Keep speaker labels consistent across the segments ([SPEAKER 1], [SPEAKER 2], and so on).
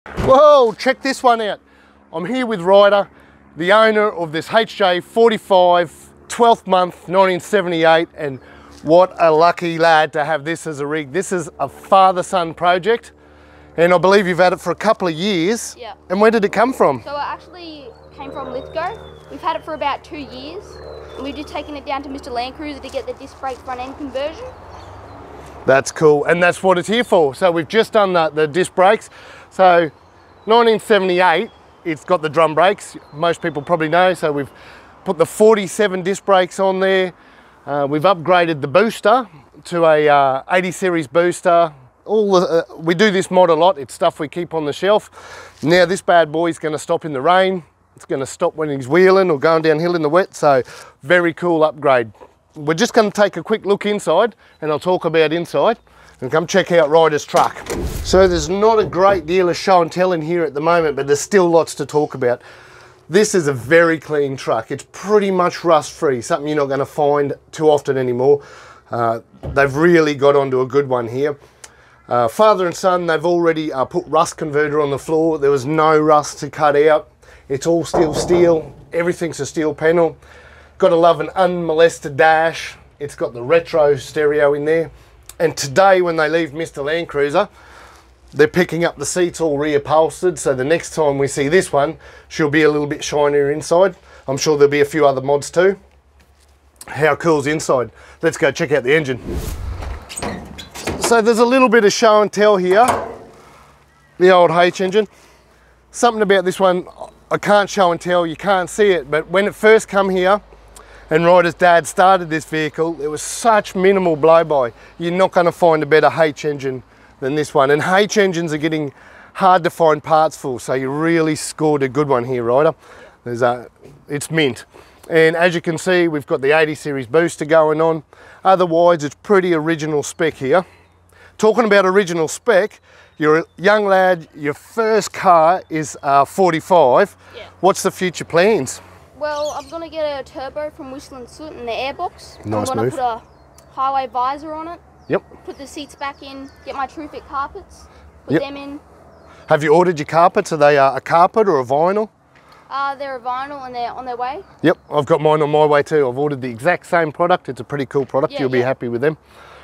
[SPEAKER 1] Whoa, check this one out. I'm here with Ryder, the owner of this HJ45, 12th month, 1978, and what a lucky lad to have this as a rig. This is a father-son project, and I believe you've had it for a couple of years.
[SPEAKER 2] Yeah.
[SPEAKER 1] And where did it come from?
[SPEAKER 2] So it actually came from Lithgow. We've had it for about 2 years, and we've just taken it down to Mr. Land Cruiser to get the disc brake front end conversion.
[SPEAKER 1] That's cool, and that's what it's here for. So we've just done the disc brakes. So 1978, it's got the drum brakes, most people probably know. So we've put the 47 disc brakes on there. We've upgraded the booster to a 80 series booster. We do this mod a lot. It's stuff we keep on the shelf. Now this bad boy is going to stop in the rain. It's going to stop when he's wheeling or going downhill in the wet. So very cool upgrade. We're just going to take a quick look inside, and I'll talk about inside, and come check out Ryder's truck. So there's not a great deal of show and tell in here at the moment, but there's still lots to talk about. This is a very clean truck. It's pretty much rust free, something you're not going to find too often anymore. They've really got onto a good one here. Father and son, they've already put rust converter on the floor. There was no rust to cut out. It's all steel. Everything's a steel panel. Got to love an unmolested dash. It's got the retro stereo in there. And today when they leave Mr. Land Cruiser, they're picking up the seats all reupholstered. So the next time we see this one, she'll be a little bit shinier inside. I'm sure there'll be a few other mods too. How cool's inside? Let's go check out the engine. So there's a little bit of show and tell here. The old H engine. Something about this one, I can't show and tell, you can't see it, but when it first come here, and Ryder's dad started this vehicle, there was such minimal blow-by. You're not going to find a better H engine than this one. And H engines are getting hard to find parts for, so you really scored a good one here, Ryder. It's mint. And as you can see, we've got the 80 series booster going on. Otherwise, it's pretty original spec here. Talking about original spec, you're a young lad, your first car is 45.
[SPEAKER 2] Yeah.
[SPEAKER 1] What's the future plans?
[SPEAKER 2] Well, I'm going to get a turbo from Whistling Soot in the airbox.
[SPEAKER 1] Nice
[SPEAKER 2] I'm going
[SPEAKER 1] move.
[SPEAKER 2] to put a highway visor on it.
[SPEAKER 1] Yep.
[SPEAKER 2] Put the seats back in, get my TrueFit carpets, put them in.
[SPEAKER 1] Have you ordered your carpets? Are they a carpet or a vinyl?
[SPEAKER 2] They're a vinyl and they're on their way.
[SPEAKER 1] Yep, I've got mine on my way too. I've ordered the exact same product. It's a pretty cool product. You'll be happy with them.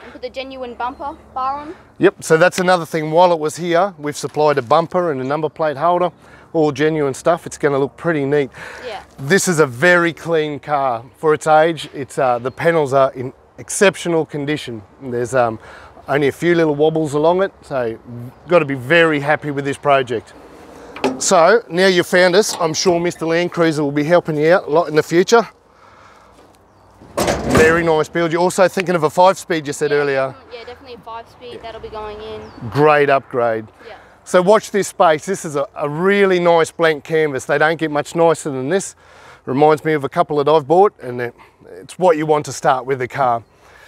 [SPEAKER 2] And put the genuine bumper bar on.
[SPEAKER 1] Yep, so that's another thing. While it was here, we've supplied a bumper and a number plate holder, all genuine stuff. It's going to look pretty neat.
[SPEAKER 2] Yeah.
[SPEAKER 1] This is a very clean car for its age. It's the panels are in exceptional condition. There's only a few little wobbles along it, so you've got to be very happy with this project. So now you've found us, I'm sure Mr. Land Cruiser will be helping you out a lot in the future. Very nice build. You're also thinking of a 5-speed, you said earlier.
[SPEAKER 2] Yeah, definitely a 5-speed. That'll be going in.
[SPEAKER 1] Great upgrade.
[SPEAKER 2] Yeah.
[SPEAKER 1] So watch this space. This is a really nice blank canvas. They don't get much nicer than this. Reminds me of a couple that I've bought, and it's what you want to start with a car.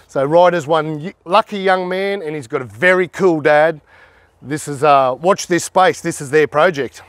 [SPEAKER 1] So Ryder's one lucky young man, and he's got a very cool dad. This is, watch this space. This is their project.